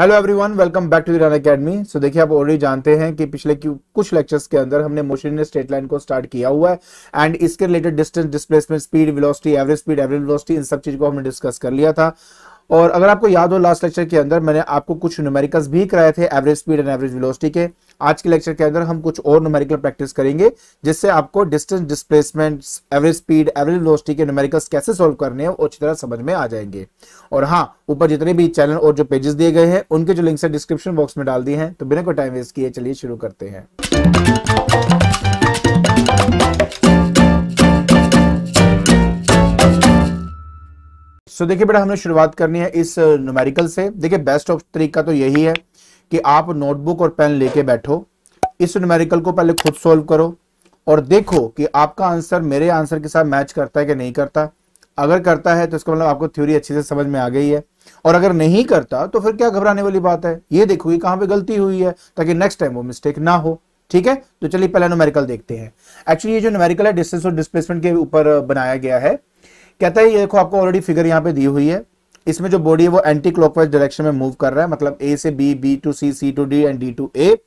Hello everyone, welcome back to the Run Academy. So देखिए, आप already जानते हैं कि पिछले कुछ लेक्चर्स के अंदर हमने मोशन इन स्ट्रेट लाइन को स्टार्ट किया हुआ है एंड इसके related distance, displacement, speed, velocity, average velocity, इन सब चीज को हमने डिस्कस कर लिया था। और अगर आपको याद हो, लास्ट लेक्चर के अंदर मैंने आपको कुछ न्यूमेरिकल्स भी कराए थे average speed and average velocity के। आज के लेक्चर के अंदर हम कुछ और न्यूमेरिकल प्रैक्टिस करेंगे जिससे आपको distance, displacement, average speed, average velocity के न्यूमेरिकल्स कैसे सोल्व करने हैं वो अच्छी तरह समझ में आ जाएंगे। और हाँ, ऊपर जितने भी चैनल और जो पेजेस दिए गए हैं उनके जो लिंक्स है डिस्क्रिप्शन बॉक्स में डाल दिए हैं। तो बिना कोई टाइम वेस्ट किए चलिए शुरू करते हैं। सो देखिए बेटा, हमने शुरुआत करनी है इस न्यूमेरिकल से। देखिए, बेस्ट ऑफ तरीका तो यही है कि आप नोटबुक और पेन लेके बैठो, इस न्यूमेरिकल को पहले खुद सॉल्व करो और देखो कि आपका आंसर मेरे आंसर के साथ मैच करता है कि नहीं करता। अगर करता है तो इसका मतलब आपको थ्योरी अच्छे से समझ में आ गई है, और अगर नहीं करता तो फिर क्या घबराने वाली बात है। ये देखो कि कहां पे गलती हुई है ताकि नेक्स्ट टाइम वो मिस्टेक ना हो। ठीक है, तो चलिए पहला न्यूमेरिकल देखते हैं। एक्चुअली ये जो न्यूमेरिकल है डिस्टेंस और डिस्प्लेसमेंट के ऊपर बनाया गया है। कहता है, ये देखो आपको ऑलरेडी फिगर यहाँ पे दी हुई है। इसमें जो बॉडी है वो एंटी क्लॉकवाइज डायरेक्शन में मूव कर रहा है, मतलब ए से B, B to C, C to D and D to A.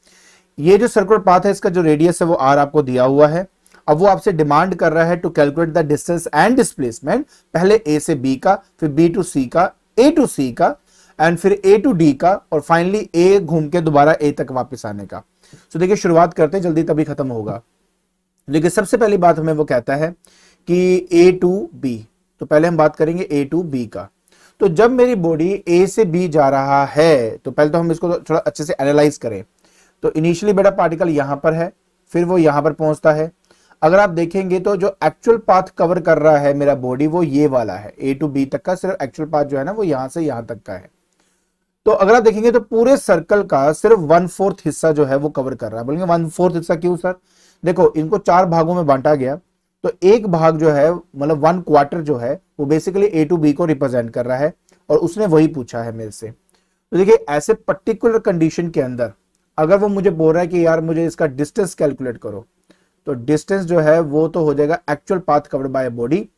ये जो सर्कुलर पाथ है इसका जो रेडियस है वो आर आपको दिया हुआ है। अब वो आपसे डिमांड कर रहा है to calculate the distance and displacement, पहले ए से बी का, फिर बी टू सी का, ए टू सी का एंड फिर ए टू डी का, और फाइनली ए घूम के दोबारा ए तक वापस आने का। तो देखिए, शुरुआत करते हैं, जल्दी तभी खत्म होगा। लेकिन सबसे पहली बात हमें वो कहता है कि ए टू बी, तो पहले हम बात करेंगे ए टू बी का। तो जब मेरी बॉडी ए से बी जा रहा है तो पहले तो हम इसको थोड़ा अच्छे से एनालाइज करें। तो इनिशियली बेटा पार्टिकल यहां पर है, फिर वो यहां पर पहुंचता है। अगर आप देखेंगे तो जो एक्चुअल पाथ कवर कर रहा है मेरा बॉडी वो ये वाला है, ए टू बी तक का सिर्फ एक्चुअल पाथ जो है ना वो यहां से यहां तक का है। तो अगर आप देखेंगे तो पूरे सर्कल का सिर्फ 1/4 हिस्सा जो है वो कवर कर रहा है। बोलेंगे 1/4 हिस्सा क्यों सर? देखो, इनको 4 भागों में बांटा गया, तो एक भाग जो है मतलब 1/4 जो है वो बेसिकली ए टू बी को रिप्रेजेंट कर रहा है, और उसने वही पूछा है मेरे से। तो देखिए, ऐसे पर्टिकुलर कंडीशन के अंदर अगर वो मुझे बोल रहा है कि यार मुझे इसका डिस्टेंस कैलकुलेट करो, तो डिस्टेंस जो है वो तो हो जाएगा actual path covered by body.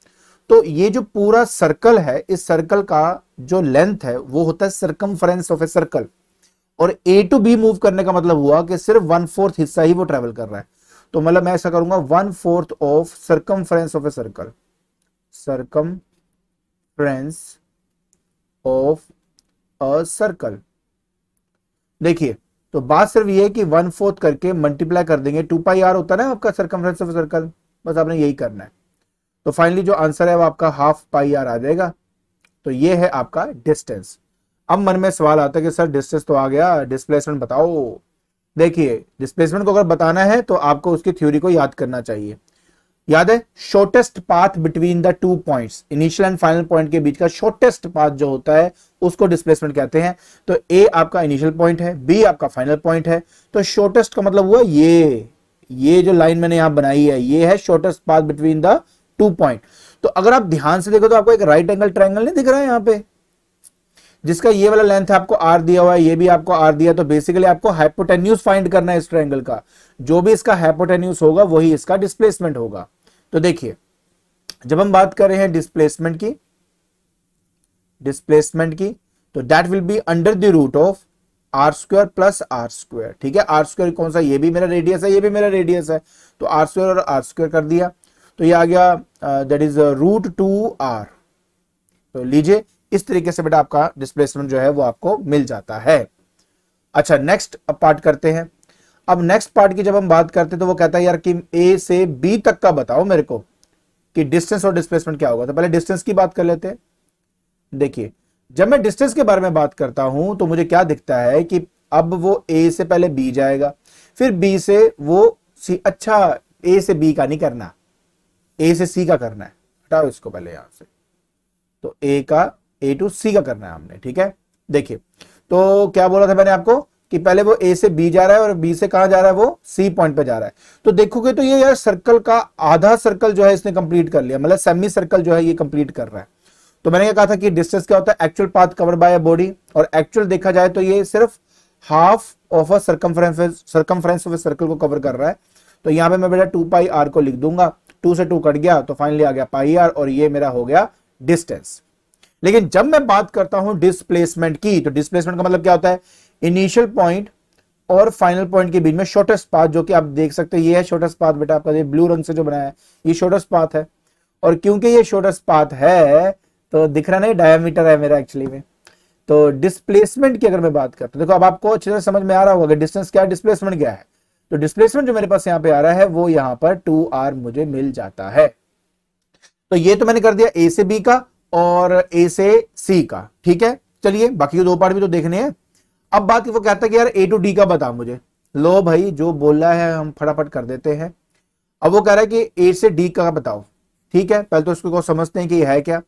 तो ये जो पूरा सर्कल है, इस सर्कल का जो लेंथ है वो होता है सर्कमफ्रेंस ऑफ ए सर्कल, और ए टू बी मूव करने का मतलब हुआ कि सिर्फ 1/4 हिस्सा ही वो ट्रेवल कर रहा है। तो मतलब मैं ऐसा करूंगा 1/4 of circumference of a circle, circumference of a circle. देखिए, तो बात सिर्फ ये है कि 1/4 करके मल्टीप्लाई कर देंगे, 2πr होता है ना आपका सर्कमफ्रेंस ऑफ ए सर्कल, बस आपने यही करना है। तो फाइनली जो आंसर है वो आपका 1/2πr आ जाएगा। तो ये है आपका डिस्टेंस। अब मन में सवाल आता है कि सर डिस्टेंस तो आ गया, डिस्प्लेसमेंट बताओ। देखिए, डिस्प्लेसमेंट को अगर बताना है तो आपको उसकी थ्योरी को याद करना चाहिए। याद है, shortest path between the 2 points, initial and final point के बीच का शॉर्टेस्ट पाथ जो होता है उसको डिस्प्लेसमेंट कहते हैं। तो ए आपका इनिशियल पॉइंट है, बी आपका फाइनल पॉइंट है। तो शॉर्टेस्ट का मतलब हुआ ये जो लाइन मैंने यहां बनाई है ये है shortest path between the 2 point. तो अगर आप ध्यान से देखो तो आपको एक राइट एंगल ट्रायंगल नहीं दिख रहा है यहां पे, जिसका ये वाला लेंथ आपको आर दिया हुआ है, ये भी आपको आर दिया। तो बेसिकली आपको हाइपोटेन्यूज फाइंड करना है इस ट्रायंगल का। जो भी इसका हाइपोटेन्यूज होगा वही इसका डिस्प्लेसमेंट होगा। तो देखिए, जब हम बात कर रहे हैं डिस्प्लेसमेंट की, तो that will be under the root of r² plus r²। ठीक है, r² कौन सा? ये भी मेरा रेडियस है, ये भी मेरा रेडियस है, तो r² और r² कर दिया। तो ये आ गया दैट इज √2r। तो लीजिए, इस तरीके से बेटा आपका डिस्प्लेसमेंट जो है वो आपको मिल जाता है। अच्छा, नेक्स्ट पार्ट करते हैं। अब नेक्स्ट पार्ट की जब हम बात करते हैं तो वो कहता है यार कि ए से बी तक का बताओ मेरे को कि डिस्टेंस और डिस्प्लेसमेंट क्या होगा। तो पहले डिस्टेंस की बात कर लेते हैं। देखिए, जब मैं डिस्टेंस के बारे में बात करता हूं तो मुझे क्या दिखता है कि अब वो ए से पहले बी जाएगा, फिर बी से वो सी। अच्छा, ए से बी का नहीं करना, ए से सी का करना है। हटाओ इसको पहले यहां से। तो ए का ए टू सी का करना है हमने। ठीक है, देखिए, तो क्या बोला था मैंने आपको कि पहले वो ए से बी जा रहा है और बी से कहां जा रहा है, वो सी पॉइंट पे जा रहा है। तो देखोगे तो ये यार सर्कल का आधा सर्कल जो है इसने कंप्लीट कर लिया, मतलब सेमी सर्कल जो है ये कंप्लीट कर रहा है। तो मैंने क्या कहा था कि डिस्टेंस क्या होता है? Actual path cover by a body, और एक्चुअल देखा जाए तो ये सिर्फ half of a circumference of a circle को कवर कर रहा है। तो यहां पे मैं बेटा 2πr को लिख दूंगा, 2 से 2 कट गया तो फाइनली आ गया πr, और ये मेरा हो गया डिस्टेंस। लेकिन जब मैं बात करता हूं डिस्प्लेसमेंट की, तो डिस्प्लेसमेंट का मतलब क्या होता है, इनिशियल पॉइंट और फाइनल पॉइंट के बीच में शॉर्टेस्ट पाथ, जो कि आप देख सकते हैं ये है शॉर्टेस्ट पाथ बेटा आपका, ये ब्लू रंग से जो बनाया है ये शॉर्टेस्ट पाथ है। और क्योंकि ये शॉर्टेस्ट पाथ है तो दिख रहा नहीं, डायमीटर है मेरा एक्चुअली में। तो डिस्प्लेसमेंट की अगर मैं बात करता हूं, देखो अब आपको अच्छे से समझ में आ रहा होगा कि डिस्टेंस क्या है, डिस्प्लेसमेंट क्या है। तो डिस्प्लेसमेंट जो मेरे पास यहाँ पे आ रहा है वो यहाँ पर 2r मुझे मिल जाता है। तो ये तो मैंने कर दिया ए से बी का और ए से सी का, ठीक है। चलिए बाकी दो पार्ट भी तो देखने हैं। अब बात वो कहता है कि यार ए टू डी का बता मुझे। लो भाई जो बोल रहा है हम फटाफट कर देते हैं। अब वो कह रहा है कि ए से डी का बताओ, ठीक है। पहले तो इसको समझते हैं कि ये है क्या।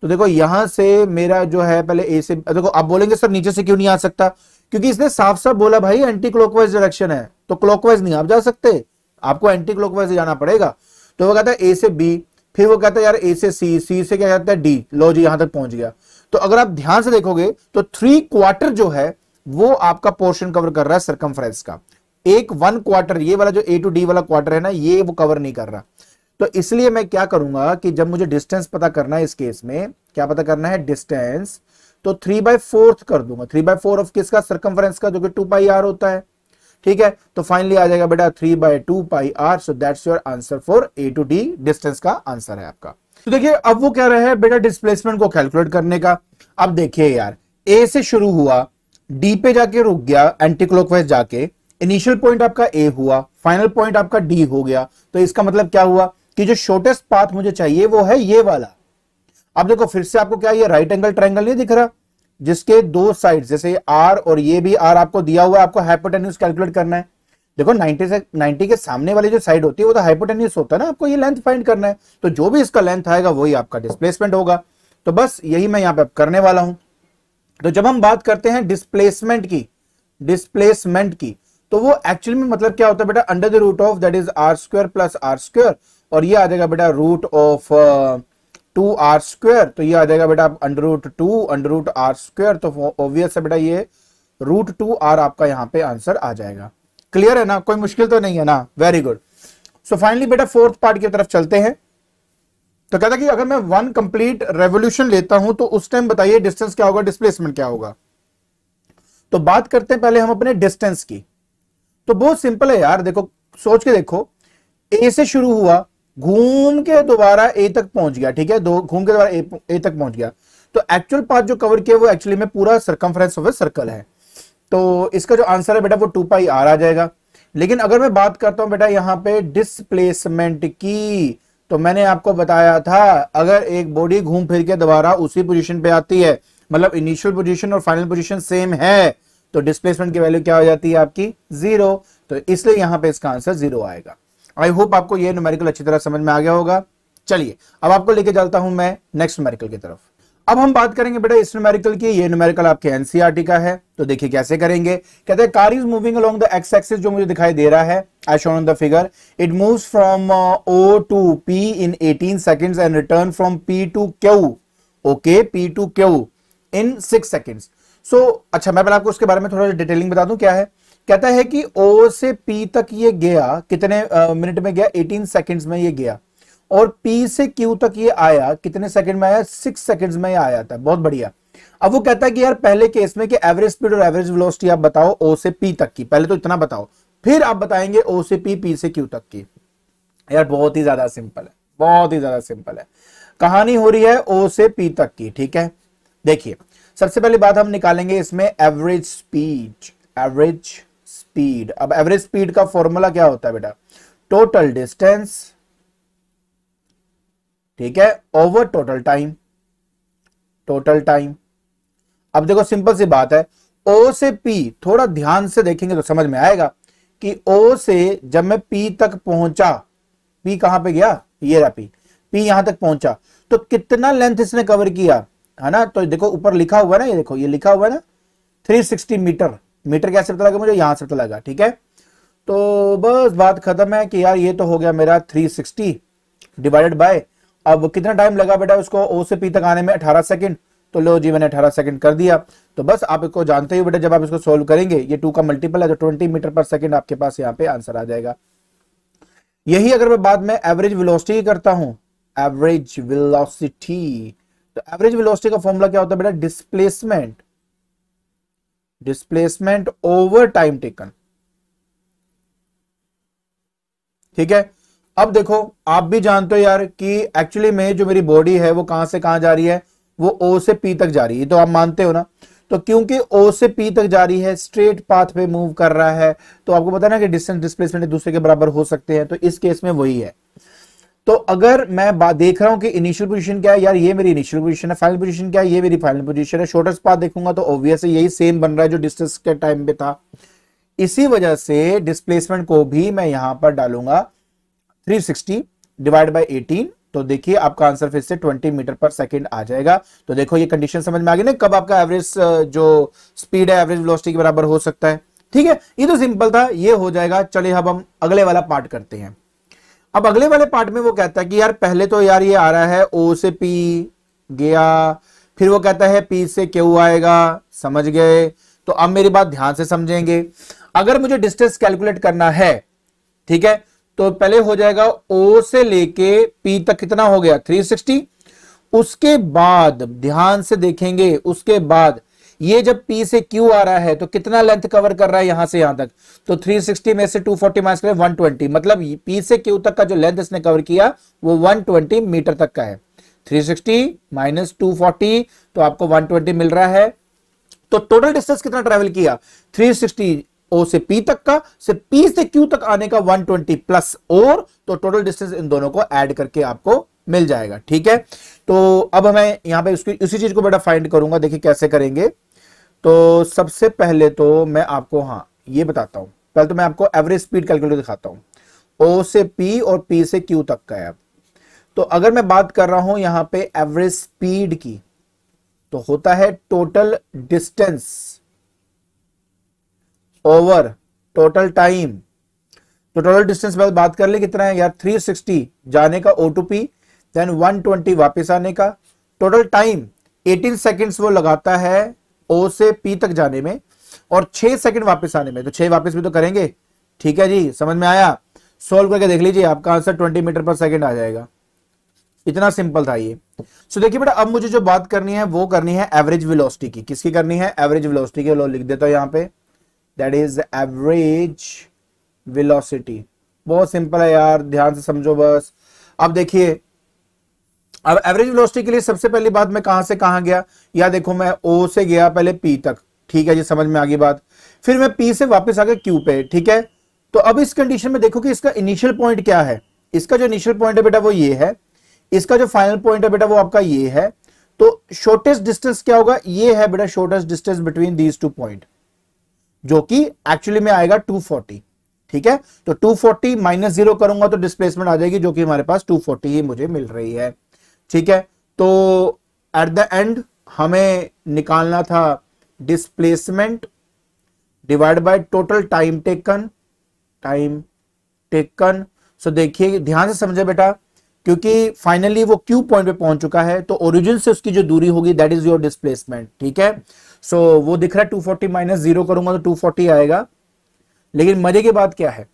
तो देखो यहां से मेरा जो है पहले ए से, देखो आप बोलेंगे सर नीचे से क्यों नहीं आ सकता, क्योंकि इसने साफ साफ बोला भाई एंटी क्लॉकवाइज डायरेक्शन है, तो क्लॉकवाइज नहीं आप जा सकते, आपको एंटी क्लॉकवाइज जाना पड़ेगा। तो वो कहता है ए से बी, फिर वो कहता है यार ए से सी, सी से क्या कहता है डी। लो जी यहां तक पहुंच गया। तो अगर आप ध्यान से देखोगे तो 3/4 जो है वो आपका पोर्शन कवर कर रहा है सर्कमफ्रेंस का। एक 1/4 ये वाला जो ए टू डी वाला क्वार्टर है ना, ये वो कवर नहीं कर रहा। तो इसलिए मैं क्या करूंगा कि जब मुझे डिस्टेंस पता करना है, इस केस में क्या पता करना है डिस्टेंस, तो 3/4 कर दूंगा। 3/4 ऑफ किसका, सर्कमफ्रेंस का, जो कि 2πr होता है, ठीक है। तो फाइनली आ जाएगा बेटा 3/2πr। So that's your answer for A to D, distance का आंसर है आपका। तो देखिए अब वो कह रहे हैं बेटा डिस्प्लेसमेंट को कैलकुलेट करने का। अब देखिए यार ए से शुरू हुआ, डी पे जाके रुक गया एंटी क्लॉकवाइज जाके, इनिशियल पॉइंट आपका ए हुआ, फाइनल पॉइंट आपका डी हो गया। तो इसका मतलब क्या हुआ कि जो शॉर्टेस्ट पाथ मुझे चाहिए वो है ये वाला। अब देखो फिर से आपको क्या ये राइट एंगल ट्रायंगल नहीं दिख रहा, जिसके दो साइड जैसे आर और ये भी आर आपको दिया हुआ है, आपको हाइपोटेन्यूज कैलकुलेट करना है। देखो 90 के सामने वाली जो साइड होती है वो तो हाइपोटेन्यूज होता है ना, आपको ये लेंथ फाइंड करना है। तो जो भी इसका लेंथ आएगा वही आपका डिस्प्लेसमेंट होगा। तो बस यही मैं यहां पे करने वाला हूं। तो जब हम बात करते हैं डिस्प्लेसमेंट की, तो वो एक्चुअली में मतलब क्या होता है बेटा, under the root of that is R square plus R square, और ये आ जाएगा बेटा रूट ऑफ 2r स्क्वायर। तो ये आ जाएगा बेटा under root 2 under root R square. तो ऑब्वियस है बेटा ये रूट 2r आपका यहां पे आंसर आ जाएगा। क्लियर है ना, कोई मुश्किल तो नहीं है ना, वेरी गुड। सो फाइनली बेटा फोर्थ पार्ट की तरफ चलते हैं। तो कहता कि अगर मैं 1 कंप्लीट रेवोल्यूशन लेता हूं तो उस टाइम बताइए डिस्टेंस क्या होगा, डिस्प्लेसमेंट क्या होगा। तो बात करते हैं पहले हम अपने डिस्टेंस की। तो बहुत सिंपल है यार, देखो सोच के देखो, ए से शुरू हुआ, घूम के दोबारा ए तक पहुंच गया, ठीक है, दो घूम के दोबारा ए तक पहुंच गया। तो एक्चुअल पाथ जो कवर किया वो एक्चुअली में पूरा सर्कमफ्रेंस ऑफ ए सर्कल है। तो इसका जो आंसर है बेटा वो 2πr आ जाएगा। लेकिन अगर मैं बात करता हूं बेटा यहां पे डिस्प्लेसमेंट की, तो मैंने आपको बताया था अगर एक बॉडी घूम फिर के दोबारा उसी पोजीशन पे आती है, मतलब इनिशियल पोजीशन और फाइनल पोजीशन सेम है, तो डिस्प्लेसमेंट की वैल्यू क्या हो जाती है आपकी 0। तो इसलिए यहां पे इसका आंसर 0 आएगा। आई होप आपको ये न्यूमेरिकल अच्छी तरह समझ में आ गया होगा। चलिए अब आपको लेके चलता हूं मैं नेक्स्ट न्यूमेरिकल की तरफ। अब हम बात करेंगे बेटा इस न्यूमेरिकल की। ये न्यूमेरिकल आपके एनसीईआरटी का है। तो देखिए कैसे करेंगे। कहते हैं car is moving along the x axis, जो मुझे दिखाई दे रहा है as shown on the figure. It moves from O to P in 18 seconds and return from P to Q, okay, P to Q in 6 seconds. So अच्छा मैं पहले आपको उसके बारे में थोड़ा डिटेलिंग बता दूं क्या है। कहता है कि ओ से पी तक ये गया कितने मिनट में गया, 18 सेकंड्स में ये गया, और पी से क्यू तक ये आया कितने सेकंड में आया, 6 सेकंड्स में ये आया था। बहुत बढ़िया। अब वो कहता है कि यार पहले केस में कि एवरेज स्पीड और एवरेज वेलोसिटी आप बताओ ओ से पी तक की, पहले तो इतना बताओ, फिर आप बताएंगे ओ से पी, पी से क्यू तक की। यार बहुत ही ज्यादा सिंपल है, बहुत ही ज्यादा सिंपल है। कहानी हो रही है ओ से पी तक की, ठीक है। देखिए सबसे पहली बात हम निकालेंगे इसमें एवरेज स्पीड, एवरेज स्पीड। अब एवरेज स्पीड का फॉर्मूला क्या होता है बेटा, टोटल डिस्टेंस, ठीक है, over total time, total time. अब देखो सिंपल सी बात है, ओ से पी, थोड़ा ध्यान से देखेंगे तो समझ में आएगा कि ओ से जब मैं पी तक पहुंचा, पी कहां पे गया, ये रहा पी, पी यहां तक पहुंचा, तो कितना लेंथ इसने कवर किया, है ना। तो देखो ऊपर लिखा हुआ है ना, ये देखो ये लिखा हुआ है ना 360 मीटर। मीटर कैसे पता लगा मुझे, यहां से पता लगा, ठीक है। तो बस बात खत्म है कि यार ये तो हो गया मेरा 360 डिवाइडेड बाय, अब कितना टाइम लगा बेटा उसको ओ से पी तक आने में, 18 सेकंड। तो लो जी मैंने 18 सेकंड कर दिया। तो बस आप इसको जानते ही बेटा, जब आप इसको सोल्व करेंगे, ये 2 का मल्टीपल है तो 20 मीटर पर सेकंड आपके पास यहाँ पे आंसर आ जाएगा। यही अगर मैं बाद में एवरेज वेलोसिटी करता हूं, एवरेज वेलोसिटी, तो एवरेज वेलोसिटी का फॉर्मूला क्या होता है बेटा? Displacement, displacement over time taken. ठीक है, अब देखो आप भी जानते हो यार कि एक्चुअली में जो मेरी बॉडी है वो कहां से कहां जा रही है, वो ओ से पी तक जा रही है, तो आप मानते हो ना। तो क्योंकि ओ से पी तक जा रही है, स्ट्रेट पाथ पे मूव कर रहा है, तो आपको पता है ना कि डिस्टेंस डिस्प्लेसमेंट एक दूसरे के बराबर हो सकते हैं, तो इस केस में वही है। तो अगर मैं बात देख रहा हूं कि इनिशियल पोजीशन क्या है, यार ये मेरी इनिशियल पोजीशन है, फाइनल पोजीशन क्या है, ये मेरी फाइनल पोजीशन है, शॉर्टेस्ट पाथ देखूंगा तो ऑब्वियस है यही सेम बन रहा है जो डिस्टेंस के टाइम पे था। इसी वजह से डिस्प्लेसमेंट को भी मैं यहां पर डालूंगा 360 डिवाइड बाय 18, तो देखिए आपका आंसर फिर से 20 मीटर पर सेकंड आ जाएगा। तो देखो ये कंडीशन समझ में आ गई ना, कब आपका एवरेज जो स्पीड है एवरेज वेलोसिटी के बराबर हो सकता है। ठीक है, ये तो सिंपल था, ये हो जाएगा। चलिए अब हम अगले वाला पार्ट करते हैं। अब अगले वाले पार्ट में वो कहता है कि यार पहले तो यार ये आ रहा है ओ से पी गया, फिर वो कहता है पी से क्यू आएगा, समझ गए। तो अब मेरी बात ध्यान से समझेंगे, अगर मुझे डिस्टेंस कैलकुलेट करना है, ठीक है, तो पहले हो जाएगा ओ से लेके पी तक कितना हो गया 360। उसके बाद ध्यान से देखेंगे, उसके बाद ये जब P से Q आ रहा है तो कितना लेंथ कवर कर रहा है यहां से यहां तक, तो 360 में से 240 माइनस करें 120, मतलब P से Q तक का जो लेंथ इसने कवर किया वो 120 मीटर तक का है। 360 माइनस 240 तो आपको 120 मिल रहा है। तो टोटल डिस्टेंस कितना ट्रेवल किया 360 ओ से पी तक का, से पी से क्यू तक आने का 120 प्लस और, तो टोटल डिस्टेंस इन दोनों को ऐड करके आपको मिल जाएगा। ठीक है, तो अब हमें यहां पे उसकी उसी चीज को बेटा फाइंड करूंगा। देखिए कैसे करेंगे। तो सबसे पहले तो मैं आपको हाँ ये बताता हूं, पहले तो मैं आपको एवरेज स्पीड कैलकुलेटर दिखाता हूं। ओ से पी और पी से क्यू तक का है। तो अगर मैं बात कर रहा हूं यहां पे एवरेज स्पीड की, तो होता है total distance over total time. तो टोटल डिस्टेंस बात कर ले कितना है यार 360 जाने का ओ टू पी, देन 120 वापस आने का। टोटल टाइम 18 सेकंड्स वो लगाता है ओ से पी तक जाने में और 6 सेकंड वापस आने में, तो 6 वापस भी तो करेंगे। ठीक है जी, समझ में आया। सोल्व करके देख लीजिए, आपका आंसर 20 मीटर पर सेकंड आ जाएगा। इतना सिंपल था ये। सो देखिए बेटा, अब मुझे जो बात करनी है वो करनी है एवरेज वेलोसिटी की। किसकी करनी है? एवरेज वेलोसिटी की। लो लिख देता हूं यहां पे, दैट इज एवरेज वेलोसिटी। बहुत सिंपल है यार, ध्यान से समझो बस। अब देखिए, अब एवरेज वेलोसिटी के लिए सबसे पहली बात मैं कहां से कहां गया, या देखो मैं ओ से गया पहले पी तक। ठीक है जी, समझ में आ गई बात। फिर मैं पी से वापस आ गया क्यू पे। ठीक है, तो अब इस कंडीशन में देखो कि इसका इनिशियल पॉइंट क्या है। इसका जो इनिशियल पॉइंट है बेटा वो ये है, इसका जो फाइनल पॉइंट है बेटा वो आपका ये है। तो शॉर्टेस्ट डिस्टेंस क्या होगा? ये है बेटा shortest distance between these two point, जो कि एक्चुअली में आएगा 240। ठीक है, तो 240 माइनस 0 करूंगा तो डिस्प्लेसमेंट आ जाएगी, जो कि हमारे पास 240 ही मुझे मिल रही है। ठीक है, तो एट द एंड हमें निकालना था displacement divide by total time taken, time taken. So देखिए ध्यान से समझे बेटा, क्योंकि फाइनली वो क्यू पॉइंट पे पहुंच चुका है, तो ओरिजिन से उसकी जो दूरी होगी दैट इज योर डिस्प्लेसमेंट। ठीक है, सो वो दिख रहा है 240 माइनस 0 करूंगा तो 240 आएगा। लेकिन मजे की बात क्या है?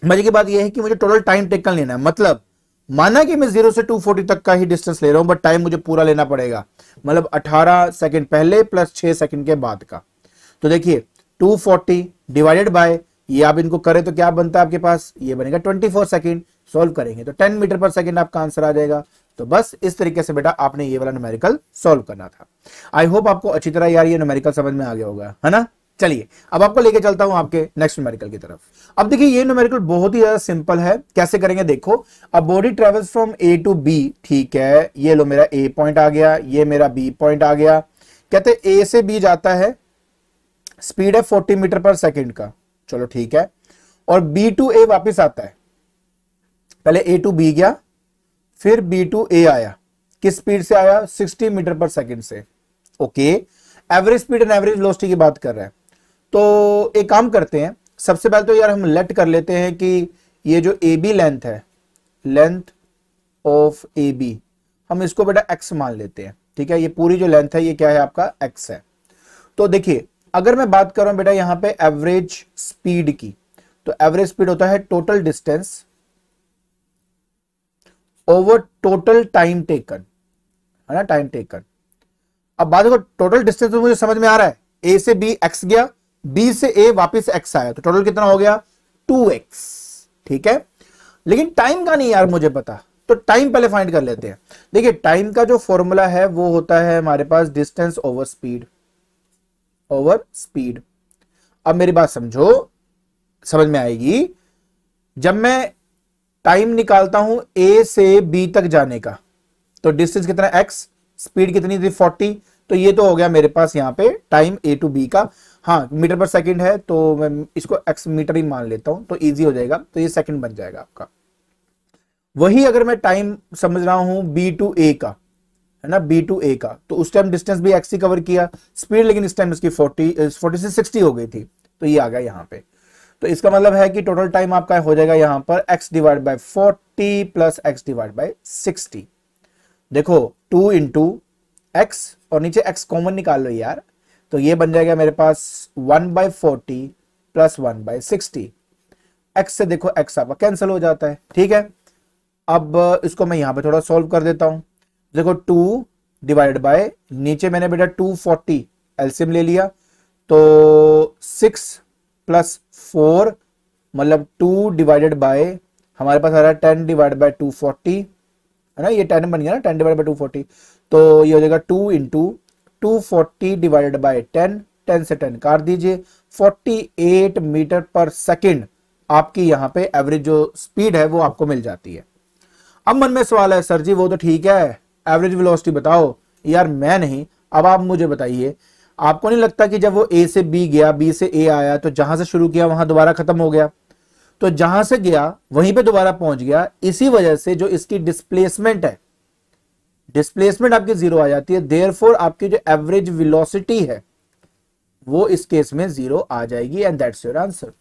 मजे की बात यह है कि मुझे टोटल टाइम टेकन लेना है। मतलब माना कि मैं 0 से 240 तक का ही डिस्टेंस ले रहा हूं, बट टाइम मुझे पूरा लेना पड़ेगा, मतलब 18 सेकंड पहले प्लस 6 सेकंड के बाद का। तो देखिए 240 डिवाइडेड बाय, ये आप इनको करें तो क्या बनता है आपके पास? ये बनेगा 24 सेकंड। सॉल्व करेंगे तो 10 मीटर पर सेकंड आपका आंसर आ जाएगा। तो बस इस तरीके से बेटा आपने ये वाला न्यूमेरिकल सॉल्व करना था। आई होप आपको अच्छी तरह यार ये न्यूमेरिकल समझ में आ गया होगा, है ना। चलिए अब आपको लेके चलता हूं आपके नेक्स्ट न्यूमेरिकल की तरफ। अब देखिए ये न्यूमेरिकल बहुत ही ज्यादा सिंपल है। कैसे करेंगे देखो, अब body travels from A to B. ठीक है, ये लो मेरा ए पॉइंट आ गया, ये मेरा बी पॉइंट आ गया। कहते ए से बी जाता है, स्पीड है 40 मीटर पर सेकंड का। चलो ठीक है, और बी टू ए वापिस आता है। पहले ए टू बी गया, फिर बी टू ए आया। किस स्पीड से आया? 60 मीटर पर सेकंड से। Okay, average speed and average velocity की बात कर रहे हैं। तो एक काम करते हैं, सबसे पहले तो यार हम लेट कर लेते हैं कि ये जो ए बी लेंथ है, लेंथ ऑफ ए बी, हम इसको बेटा एक्स मान लेते हैं। ठीक है, ये पूरी जो लेंथ है ये क्या है आपका? एक्स है। तो देखिए अगर मैं बात कर रहा हूं बेटा यहां पे एवरेज स्पीड की, तो एवरेज स्पीड होता है total distance over total time taken, है ना, टाइम टेकन। अब बात देखो, टोटल डिस्टेंस तो मुझे समझ में आ रहा है, ए से बी एक्स गया, बी से ए वापस एक्स आया, तो टोटल कितना हो गया 2x, ठीक है। लेकिन टाइम का नहीं यार मुझे पता, तो टाइम पहले फाइंड कर लेते हैं। देखिए टाइम का जो फॉर्मूला है वो होता है हमारे पास distance over speed, over speed. अब मेरी बात समझो, समझ में आएगी। जब मैं टाइम निकालता हूं ए से बी तक जाने का, तो डिस्टेंस कितना x, स्पीड कितनी थी 40, तो ये तो हो गया मेरे पास यहां पे टाइम ए टू बी का। हाँ मीटर पर सेकंड है तो मैं इसको x मीटर ही मान लेता हूं, तो इजी हो जाएगा, तो ये सेकंड बन जाएगा आपका। वही अगर मैं टाइम समझ रहा हूं बी टू ए का, है ना, बी टू ए का, तो उस टाइम डिस्टेंस भी x ही कवर किया, स्पीड लेकिन इस टाइम इसकी 40 से 60 हो गई थी, तो ये आ गया यहां पे। तो इसका मतलब है कि टोटल टाइम आपका हो जाएगा यहां पर x divide by 40 plus x divide by 60। देखो 2 इंटू एक्स और नीचे x कॉमन निकाल लो यार, तो ये बन जाएगा मेरे पास 1/40 प्लस 1/60। x से देखो x आपका कैंसिल हो जाता है, ठीक है। अब इसको मैं यहां पे थोड़ा सॉल्व कर देता हूं। देखो 2 डिवाइडेड बाय, नीचे मैंने बेटा 240 एलसीएम ले लिया, तो 6 प्लस 4 मतलब 2 डिवाइडेड बाय, हमारे पास आ रहा है 10 डिवाइडेड बाय 240, है ना, ये 10 बन गया ना, 10 डिवाइडेड बाय 240, तो ये हो जाएगा 2 इंटू 240 डिवाइडेड बाय 10, 10 से 10 काट दीजिए, 48 मीटर पर सेकंड आपकी यहाँ पे एवरेज जो स्पीड है वो आपको मिल जाती है। अब मन में सवाल है, सर जी वो तो ठीक है, एवरेज वेलोसिटी बताओ। यार मैं नहीं, अब आप मुझे बताइए, आपको नहीं लगता कि जब वो ए से बी गया, बी से ए आया, तो जहां से शुरू किया वहां दोबारा खत्म हो गया, तो जहां से गया वहीं पे दोबारा पहुंच गया। इसी वजह से जो इसकी डिस्प्लेसमेंट है, डिस्प्लेसमेंट आपकी जीरो आ जाती है, देयरफॉर आपकी जो एवरेज वेलोसिटी है वो इस केस में जीरो आ जाएगी, एंड दैट्स योर आंसर।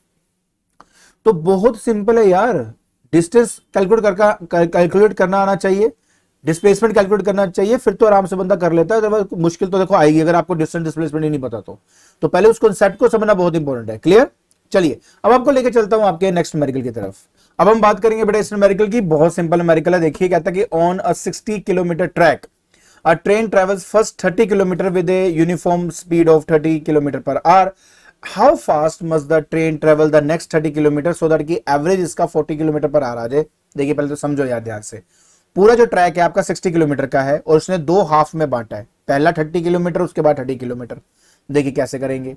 तो बहुत सिंपल है यार, डिस्टेंस कैलकुलेट करना आना चाहिए, डिस्प्लेसमेंट कैलकुलेट करना चाहिए, फिर तो आराम से बंदा कर लेता है। मुश्किल तो देखो आएगी अगर आपको डिस्टेंस डिस्प्लेसमेंट ही नहीं पता तो पहले उस कॉन्सेप्ट को समझना बहुत इंपॉर्टेंट है। क्लियर? चलिए अब आपको लेके चलता हूं आपके नेक्स्ट न्यूमेरिकल की तरफ। अब हम बात करेंगे बेटा इस न्यूमेरिकल की, बहुत सिंपल न्यूमेरिकल है। देखिए कहता है कि on a 60 kilometre track a train travels first 30 kilometre with a uniform speed of 30 kilometre per our, how fast must the train travel the next 30 kilometre so that की average इसका 40 kilometre per our आ जाए। देखिए पहले तो समझो यार ध्यान से, पूरा जो ट्रैक है आपका 60 किलोमीटर का है और उसने दो हाफ में बांटा है, पहला 30 किलोमीटर उसके बाद 30 किलोमीटर। देखिए कैसे करेंगे,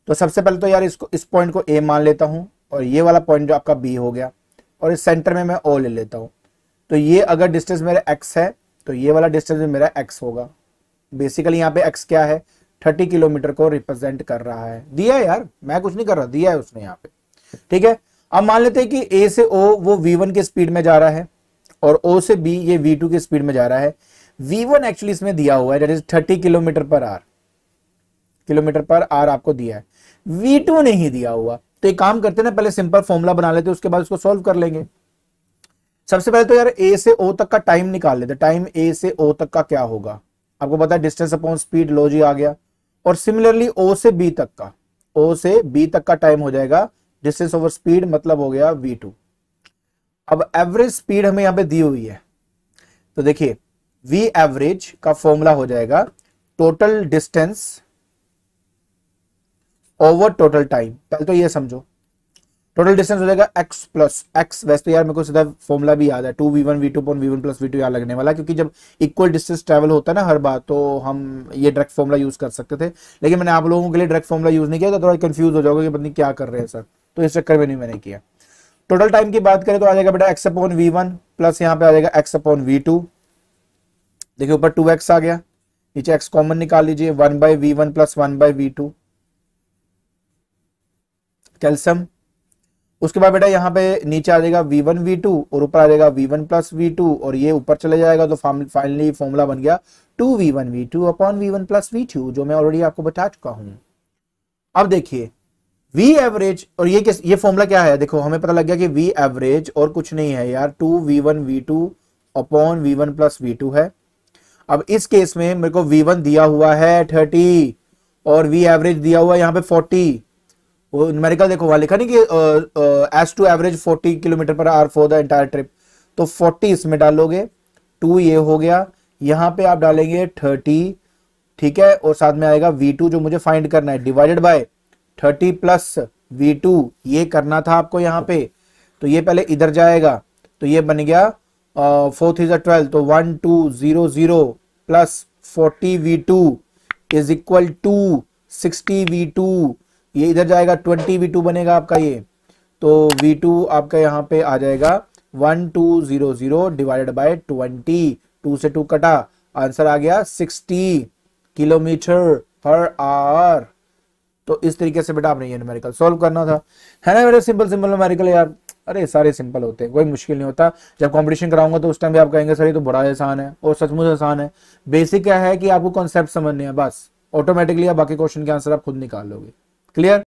तो सबसे पहले तो यार इसको, इस पॉइंट को ए मान लेता हूं और ये वाला पॉइंट जो आपका बी हो गया, और इस सेंटर में मैं ओ ले लेता हूं। तो ये अगर डिस्टेंस मेरा एक्स है तो ये वाला डिस्टेंस भी मेरा एक्स होगा। बेसिकली यहाँ पे एक्स क्या है, 30 किलोमीटर को रिप्रेजेंट कर रहा है। दिया है यार, मैं कुछ नहीं कर रहा, दिया है उसने यहाँ पे, ठीक है। अब मान लेते हैं कि ए से ओ वो V1 के स्पीड में जा रहा है और O से B ये V2 की स्पीड में जा रहा है। V1 एक्चुअली इसमें दिया हुआ है, that is 30 kilometre per our आपको दिया है, V2 नहीं दिया हुआ। तो एक काम करते हैं ना, पहले सिंपल फॉर्मूला बना लेते हैं, उसके बाद उसको सॉल्व कर लेंगे। सबसे पहले तो यार ए से ओ तक का टाइम निकाल लेते हैं। टाइम ए से ओ तक का क्या होगा, आपको पता है डिस्टेंस अपॉन स्पीड, लो जी आ गया। और सिमिलरली ओ से बी तक का, ओ से बी तक का टाइम हो जाएगा डिस्टेंस ओवर स्पीड, मतलब हो गया V2। अब एवरेज स्पीड हमें यहां पे दी हुई है, तो देखिए V एवरेज का फॉर्मूला हो जाएगा total distance over total time. पहले तो ये समझो, टोटल डिस्टेंस हो जाएगा x प्लस एक्स। वैसे तो यार मेरे को सीधा फॉर्मूला भी याद है, 2v1 v2 upon v1 plus v2 याद लगने वाला, क्योंकि जब इक्वल डिस्टेंस ट्रैवल होता है ना हर बार, तो हम ये डायरेक्ट फॉर्मूला यूज कर सकते थे, लेकिन मैंने आप लोगों के लिए डायरेक्ट फॉर्मूला यूज नहीं किया, तो थोड़ा कंफ्यूज हो जाओगे कि पता नहीं क्या कर रहे हैं सर, तो इस चक्कर में नहीं मैंने किया। टोटल टाइम की बात करें तो आ जाएगा बेटा x अपॉन v1 प्लस यहाँ पे आ जाएगा x अपॉन v2। देखिए ऊपर 2x आ गया, नीचे x कॉमन निकाल लीजिए, 1/v1 प्लस 1/v2 कैल्सियम। उसके बाद बेटा यहाँ पे नीचे आ जाएगा v1 v2 और ऊपर आ जाएगा v1 प्लस v2 और ये ऊपर चले जाएगा, तो फाइनली फॉर्मूला बन गया 2v1 v2 upon v1 plus v2, जो मैं ऑलरेडी आपको बता चुका हूं। अब देखिए v एवरेज, और ये फॉर्मूला क्या है, देखो हमें पता लग गया कि v एवरेज और कुछ नहीं है यार, 2v1 v2 upon v1 plus v2 है। अब इस केस में मेरे को v1 दिया हुआ है 30 और v एवरेज दिया हुआ है यहाँ पे 40। वो न्यूमेरिकल देखो वहां लिखा नहीं कि as to average 40 kilometre per hour for the entire trip, तो 40 इसमें डालोगे, 2 ये हो गया, यहां पे आप डालेंगे 30, ठीक है, और साथ में आएगा V2 जो मुझे फाइंड करना है, डिवाइडेड बाय 30 प्लस V2, ये करना था आपको यहां पे। तो ये पहले इधर जाएगा, तो ये बन गया 4 3 12, तो 1200 plus 40 V2 is equal to 60 V2, ये इधर जाएगा 20 V2 बनेगा आपका ये। तो V2 आपका यहाँ पे आ जाएगा 1200 डिवाइडेड बाय 20, 2 से 2 कटा, आंसर आ गया 60 किलोमीटर पर आवर। तो इस तरीके से बेटा आपने ये न्यूमेरिकल सॉल्व करना था, है ना। मेरे सिंपल सिंपल न्यूमेरिकल यार, अरे सारे सिंपल होते हैं, कोई मुश्किल नहीं होता। जब कंपटीशन कराऊंगा तो उस टाइम भी आप कहेंगे सर ये तो बड़ा आसान है, और सचमुच आसान है। बेसिक क्या है कि आपको कॉन्सेप्ट समझने हैं बस, ऑटोमेटिकली आप बाकी क्वेश्चन के आंसर आप खुद निकाल लोगे। क्लियर।